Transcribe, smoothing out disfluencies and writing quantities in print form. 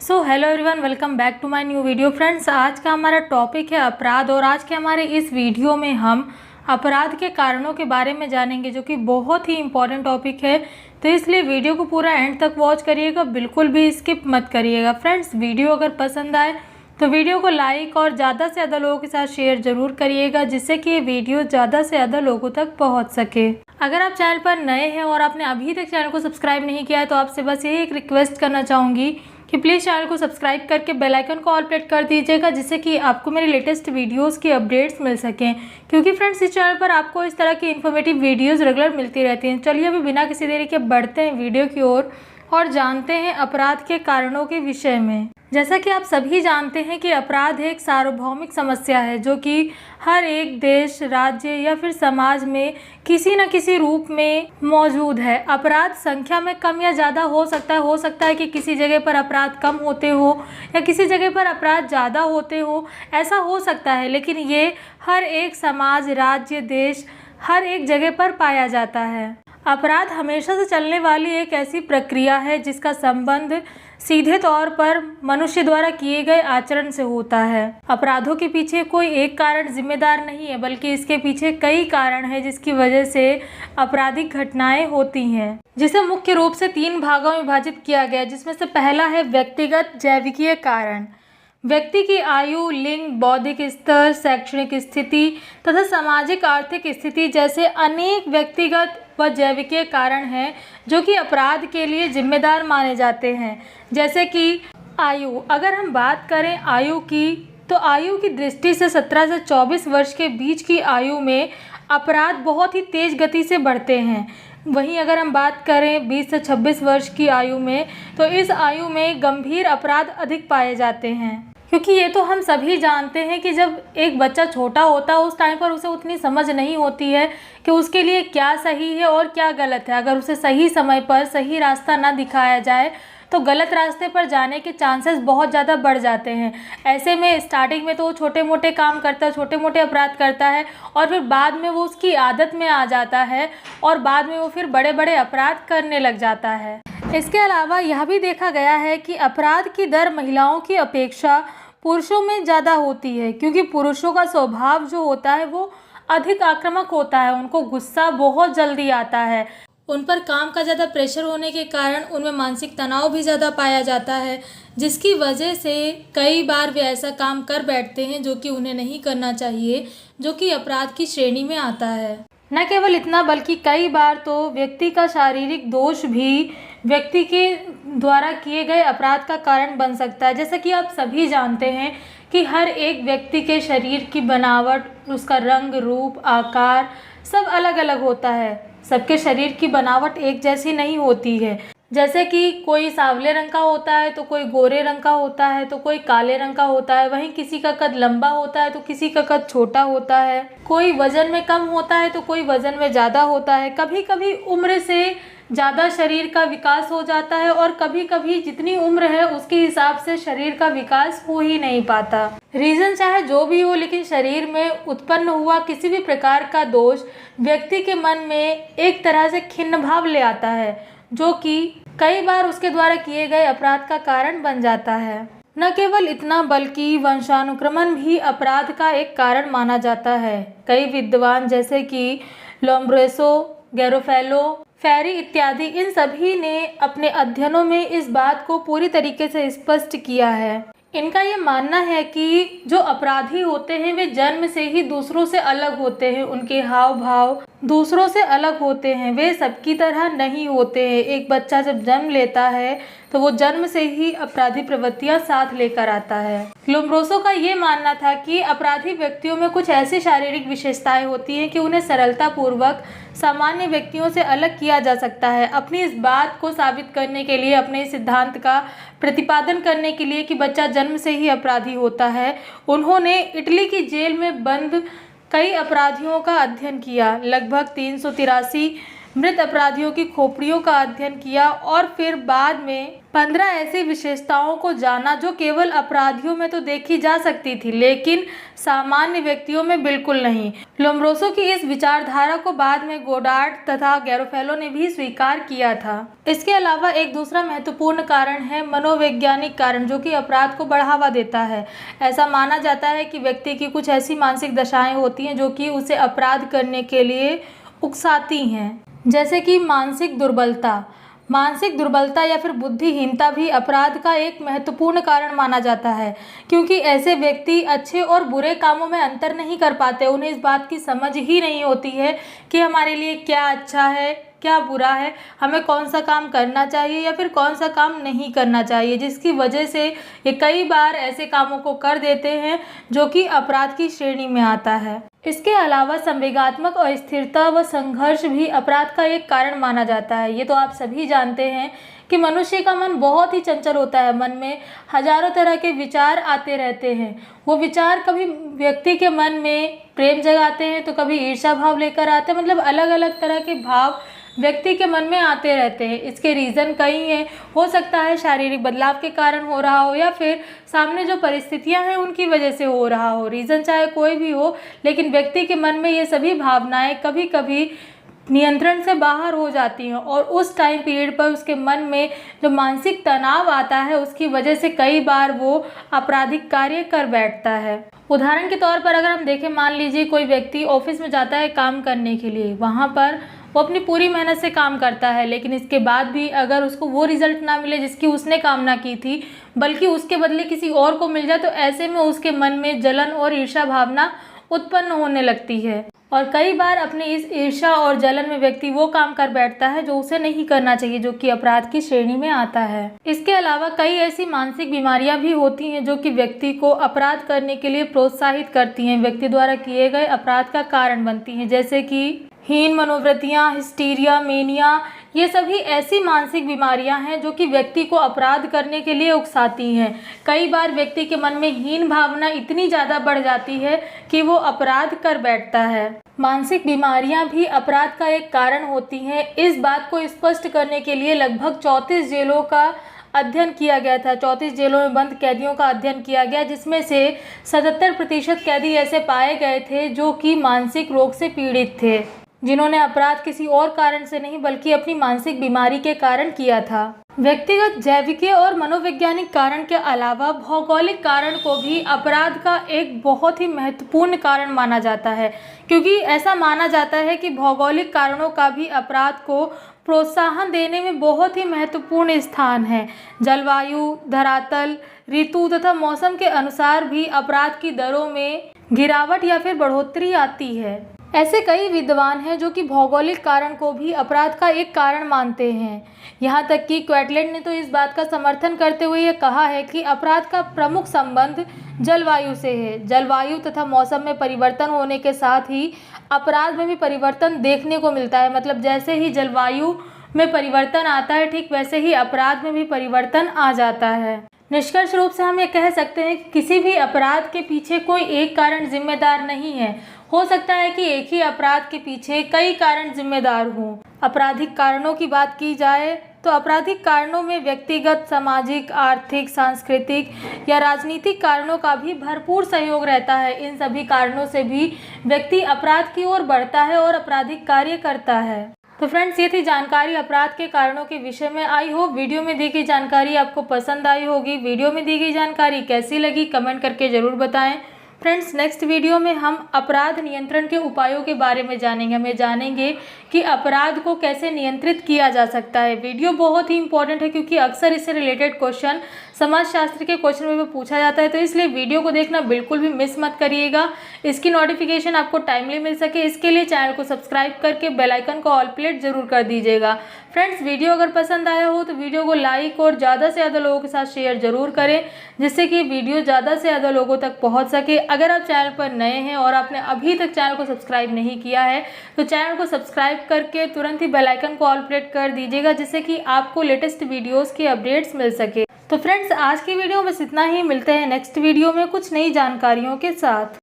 So hello everyone, welcome back to my new video. Friends, आज का हमारा topic है अपराध और आज के हमारे इस वीडियो में हम अपराध के कारणों के बारे में जानेंगे, जो कि बहुत ही इम्पॉर्टेंट टॉपिक है। तो इसलिए वीडियो को पूरा एंड तक वॉच करिएगा, बिल्कुल भी स्किप मत करिएगा। फ्रेंड्स, वीडियो अगर पसंद आए तो वीडियो को लाइक और ज़्यादा से ज़्यादा लोगों के साथ शेयर ज़रूर करिएगा, जिससे कि ये वीडियो ज़्यादा से ज़्यादा लोगों तक पहुंच सके। अगर आप चैनल पर नए हैं और आपने अभी तक चैनल को सब्सक्राइब नहीं किया है तो आपसे बस यही एक रिक्वेस्ट करना चाहूँगी कि प्लीज़ चैनल को सब्सक्राइब करके बेल आइकन को ऑल प्लेट कर दीजिएगा, जिससे कि आपको मेरे लेटेस्ट वीडियोस की अपडेट्स मिल सकें। क्योंकि फ्रेंड्स, इस चैनल पर आपको इस तरह की इन्फॉर्मेटिव वीडियोस रेगुलर मिलती रहती हैं। चलिए अभी बिना किसी देरी के बढ़ते हैं वीडियो की ओर और जानते हैं अपराध के कारणों के विषय में। जैसा कि आप सभी जानते हैं कि अपराध एक सार्वभौमिक समस्या है, जो कि हर एक देश, राज्य या फिर समाज में किसी न किसी रूप में मौजूद है। अपराध संख्या में कम या ज़्यादा हो सकता है कि किसी जगह पर अपराध कम होते हो या किसी जगह पर अपराध ज़्यादा होते हो, ऐसा हो सकता है। लेकिन ये हर एक समाज, राज्य, देश, हर एक जगह पर पाया जाता है। अपराध हमेशा से चलने वाली एक ऐसी प्रक्रिया है जिसका संबंध सीधे तौर पर मनुष्य द्वारा किए गए आचरण से होता है। अपराधों के पीछे कोई एक कारण जिम्मेदार नहीं है, बल्कि इसके पीछे कई कारण हैं जिसकी वजह से आपराधिक घटनाएं होती हैं, जिसे मुख्य रूप से 3 भागों में विभाजित किया गया है, जिसमें से पहला है व्यक्तिगत जैविकीय कारण। व्यक्ति की आयु, लिंग, बौद्धिक स्तर, शैक्षणिक स्थिति तथा सामाजिक आर्थिक स्थिति जैसे अनेक व्यक्तिगत व जैविकीय कारण हैं जो कि अपराध के लिए जिम्मेदार माने जाते हैं। जैसे कि आयु, अगर हम बात करें आयु की, तो आयु की दृष्टि से 17 से 24 वर्ष के बीच की आयु में अपराध बहुत ही तेज गति से बढ़ते हैं। वहीं अगर हम बात करें 20 से 26 वर्ष की आयु में, तो इस आयु में गंभीर अपराध अधिक पाए जाते हैं। क्योंकि ये तो हम सभी जानते हैं कि जब एक बच्चा छोटा होता है उस टाइम पर उसे उतनी समझ नहीं होती है कि उसके लिए क्या सही है और क्या गलत है। अगर उसे सही समय पर सही रास्ता ना दिखाया जाए तो गलत रास्ते पर जाने के चांसेस बहुत ज़्यादा बढ़ जाते हैं। ऐसे में स्टार्टिंग में तो वो छोटे मोटे काम करता है, छोटे मोटे अपराध करता है और फिर बाद में वो उसकी आदत में आ जाता है और बाद में वो फिर बड़े बड़े अपराध करने लग जाता है। इसके अलावा यह भी देखा गया है कि अपराध की दर महिलाओं की अपेक्षा पुरुषों में ज़्यादा होती है, क्योंकि पुरुषों का स्वभाव जो होता है वो अधिक आक्रामक होता है। उनको गुस्सा बहुत जल्दी आता है, उन पर काम का ज़्यादा प्रेशर होने के कारण उनमें मानसिक तनाव भी ज़्यादा पाया जाता है, जिसकी वजह से कई बार वे ऐसा काम कर बैठते हैं जो कि उन्हें नहीं करना चाहिए, जो कि अपराध की श्रेणी में आता है। न केवल इतना, बल्कि कई बार तो व्यक्ति का शारीरिक दोष भी व्यक्ति के द्वारा किए गए अपराध का कारण बन सकता है। जैसा कि आप सभी जानते हैं कि हर एक व्यक्ति के शरीर की बनावट, उसका रंग, रूप, आकार सब अलग अलग होता है। सबके शरीर की बनावट एक जैसी नहीं होती है। जैसे कि कोई सांवले रंग का होता है तो कोई गोरे रंग का होता है तो कोई काले रंग का होता है। वहीं किसी का कद लंबा होता है तो किसी का कद छोटा होता है। कोई वजन में कम होता है तो कोई वजन में ज़्यादा होता है। कभी कभी उम्र से ज़्यादा शरीर का विकास हो जाता है और कभी कभी जितनी उम्र है उसके हिसाब से शरीर का विकास हो ही नहीं पाता। रीज़न चाहे जो भी हो, लेकिन शरीर में उत्पन्न हुआ किसी भी प्रकार का दोष व्यक्ति के मन में एक तरह से खिन्न भाव ले आता है, जो कि कई बार उसके द्वारा किए गए अपराध का कारण बन जाता है। न केवल इतना, बल्कि वंशानुक्रमण भी अपराध का एक कारण माना जाता है। कई विद्वान जैसे कि लोम्ब्रेसो, गैरोफेलो, फेरी इत्यादि, इन सभी ने अपने अध्ययनों में इस बात को पूरी तरीके से स्पष्ट किया है। इनका ये मानना है कि जो अपराधी होते हैं वे जन्म से ही दूसरों से अलग होते हैं। उनके हाव भाव दूसरों से अलग होते हैं, वे सबकी तरह नहीं होते हैं। एक बच्चा जब जन्म लेता है तो वो जन्म से ही अपराधी प्रवृत्तियां साथ लेकर आता है। लोम्ब्रोसो का ये मानना था कि अपराधी व्यक्तियों में कुछ ऐसी शारीरिक विशेषताएं होती हैं कि उन्हें सरलता पूर्वक सामान्य व्यक्तियों से अलग किया जा सकता है। अपनी इस बात को साबित करने के लिए, अपने इस सिद्धांत का प्रतिपादन करने के लिए कि बच्चा जन्म से ही अपराधी होता है, उन्होंने इटली की जेल में बंद कई अपराधियों का अध्ययन किया। लगभग 383 मृत अपराधियों की खोपड़ियों का अध्ययन किया और फिर बाद में 15 ऐसी विशेषताओं को जाना जो केवल अपराधियों में तो देखी जा सकती थी, लेकिन सामान्य व्यक्तियों में बिल्कुल नहीं। लोम्ब्रोसो की इस विचारधारा को बाद में गोडार्ड तथा गैरोफेलो ने भी स्वीकार किया था। इसके अलावा एक दूसरा महत्वपूर्ण कारण है मनोवैज्ञानिक कारण, जो कि अपराध को बढ़ावा देता है। ऐसा माना जाता है कि व्यक्ति की कुछ ऐसी मानसिक दशाएं होती हैं जो कि उसे अपराध करने के लिए उकसाती हैं, जैसे कि मानसिक दुर्बलता या फिर बुद्धिहीनता भी अपराध का एक महत्वपूर्ण कारण माना जाता है, क्योंकि ऐसे व्यक्ति अच्छे और बुरे कामों में अंतर नहीं कर पाते। उन्हें इस बात की समझ ही नहीं होती है कि हमारे लिए क्या अच्छा है, क्या बुरा है, हमें कौन सा काम करना चाहिए या फिर कौन सा काम नहीं करना चाहिए, जिसकी वजह से ये कई बार ऐसे कामों को कर देते हैं जो कि अपराध की श्रेणी में आता है। इसके अलावा संवेगात्मक अस्थिरता व संघर्ष भी अपराध का एक कारण माना जाता है। ये तो आप सभी जानते हैं कि मनुष्य का मन बहुत ही चंचल होता है। मन में हजारों तरह के विचार आते रहते हैं। वो विचार कभी व्यक्ति के मन में प्रेम जगाते हैं तो कभी ईर्ष्या भाव लेकर आते हैं। मतलब अलग अलग तरह के भाव व्यक्ति के मन में आते रहते हैं। इसके रीज़न कई हैं। हो सकता है शारीरिक बदलाव के कारण हो रहा हो या फिर सामने जो परिस्थितियां हैं उनकी वजह से हो रहा हो। रीज़न चाहे कोई भी हो, लेकिन व्यक्ति के मन में ये सभी भावनाएं कभी कभी नियंत्रण से बाहर हो जाती हैं और उस टाइम पीरियड पर उसके मन में जो मानसिक तनाव आता है उसकी वजह से कई बार वो आपराधिक कार्य कर बैठता है। उदाहरण के तौर पर अगर हम देखें, मान लीजिए कोई व्यक्ति ऑफिस में जाता है काम करने के लिए, वहाँ पर वो अपनी पूरी मेहनत से काम करता है, लेकिन इसके बाद भी अगर उसको वो रिजल्ट ना मिले जिसकी उसने कामना की थी, बल्कि उसके बदले किसी और को मिल जाए, तो ऐसे में उसके मन में जलन और ईर्ष्या भावना उत्पन्न होने लगती है। और कई बार अपनी इस ईर्ष्या और जलन में व्यक्ति वो काम कर बैठता है जो उसे नहीं करना चाहिए, जो कि अपराध की श्रेणी में आता है। इसके अलावा कई ऐसी मानसिक बीमारियां भी होती हैं जो कि व्यक्ति को अपराध करने के लिए प्रोत्साहित करती हैं, व्यक्ति द्वारा किए गए अपराध का कारण बनती हैं, जैसे कि हीन मनोवृत्तियाँ, हिस्टीरिया, मेनिया। ये सभी ऐसी मानसिक बीमारियां हैं जो कि व्यक्ति को अपराध करने के लिए उकसाती हैं। कई बार व्यक्ति के मन में हीन भावना इतनी ज़्यादा बढ़ जाती है कि वो अपराध कर बैठता है। मानसिक बीमारियां भी अपराध का एक कारण होती हैं। इस बात को स्पष्ट करने के लिए लगभग 34 जेलों का अध्ययन किया गया था। 34 जेलों में बंद कैदियों का अध्ययन किया गया, जिसमें से 77% कैदी ऐसे पाए गए थे जो कि मानसिक रोग से पीड़ित थे, जिन्होंने अपराध किसी और कारण से नहीं बल्कि अपनी मानसिक बीमारी के कारण किया था। व्यक्तिगत जैविकीय और मनोवैज्ञानिक कारण के अलावा भौगोलिक कारण को भी अपराध का एक बहुत ही महत्वपूर्ण कारण माना जाता है, क्योंकि ऐसा माना जाता है कि भौगोलिक कारणों का भी अपराध को प्रोत्साहन देने में बहुत ही महत्वपूर्ण स्थान है। जलवायु, धरातल, ऋतु तथा मौसम के अनुसार भी अपराध की दरों में गिरावट या फिर बढ़ोतरी आती है। ऐसे कई विद्वान हैं जो कि भौगोलिक कारण को भी अपराध का एक कारण मानते हैं। यहाँ तक कि क्वेटलैंड ने तो इस बात का समर्थन करते हुए ये कहा है कि अपराध का प्रमुख संबंध जलवायु से है। जलवायु तथा मौसम में परिवर्तन होने के साथ ही अपराध में भी परिवर्तन देखने को मिलता है। मतलब जैसे ही जलवायु में परिवर्तन आता है, ठीक वैसे ही अपराध में भी परिवर्तन आ जाता है। निष्कर्ष रूप से हम ये कह सकते हैं कि किसी भी अपराध के पीछे कोई एक कारण जिम्मेदार नहीं है। हो सकता है कि एक ही अपराध के पीछे कई कारण जिम्मेदार हों। आपराधिक कारणों की बात की जाए तो आपराधिक कारणों में व्यक्तिगत, सामाजिक, आर्थिक, सांस्कृतिक या राजनीतिक कारणों का भी भरपूर सहयोग रहता है। इन सभी कारणों से भी व्यक्ति अपराध की ओर बढ़ता है और आपराधिक कार्य करता है। तो फ्रेंड्स, ये थी जानकारी अपराध के कारणों के विषय में। आई होप वीडियो में दी गई जानकारी आपको पसंद आई होगी। वीडियो में दी गई जानकारी कैसी लगी कमेंट करके ज़रूर बताएं। फ्रेंड्स, नेक्स्ट वीडियो में हम अपराध नियंत्रण के उपायों के बारे में जानेंगे। हमें जानेंगे कि अपराध को कैसे नियंत्रित किया जा सकता है। वीडियो बहुत ही इंपॉर्टेंट है क्योंकि अक्सर इससे रिलेटेड क्वेश्चन समाजशास्त्र के क्वेश्चन में पूछा जाता है, तो इसलिए वीडियो को देखना बिल्कुल भी मिस मत करिएगा। इसकी नोटिफिकेशन आपको टाइमली मिल सके, इसके लिए चैनल को सब्सक्राइब करके बेल आइकन को ऑल प्लेट जरूर कर दीजिएगा। फ्रेंड्स, वीडियो अगर पसंद आया हो तो वीडियो को लाइक और ज़्यादा से ज़्यादा लोगों के साथ शेयर जरूर करें, जिससे कि वीडियो ज़्यादा से ज़्यादा लोगों तक पहुँच सके। अगर आप चैनल पर नए हैं और आपने अभी तक चैनल को सब्सक्राइब नहीं किया है तो चैनल को सब्सक्राइब करके तुरंत ही बेल आइकन को ऑल प्लेट कर दीजिएगा, जिससे कि आपको लेटेस्ट वीडियोस के अपडेट्स मिल सके। तो फ्रेंड्स, आज की वीडियो में बस इतना ही। मिलते हैं नेक्स्ट वीडियो में कुछ नई जानकारियों के साथ।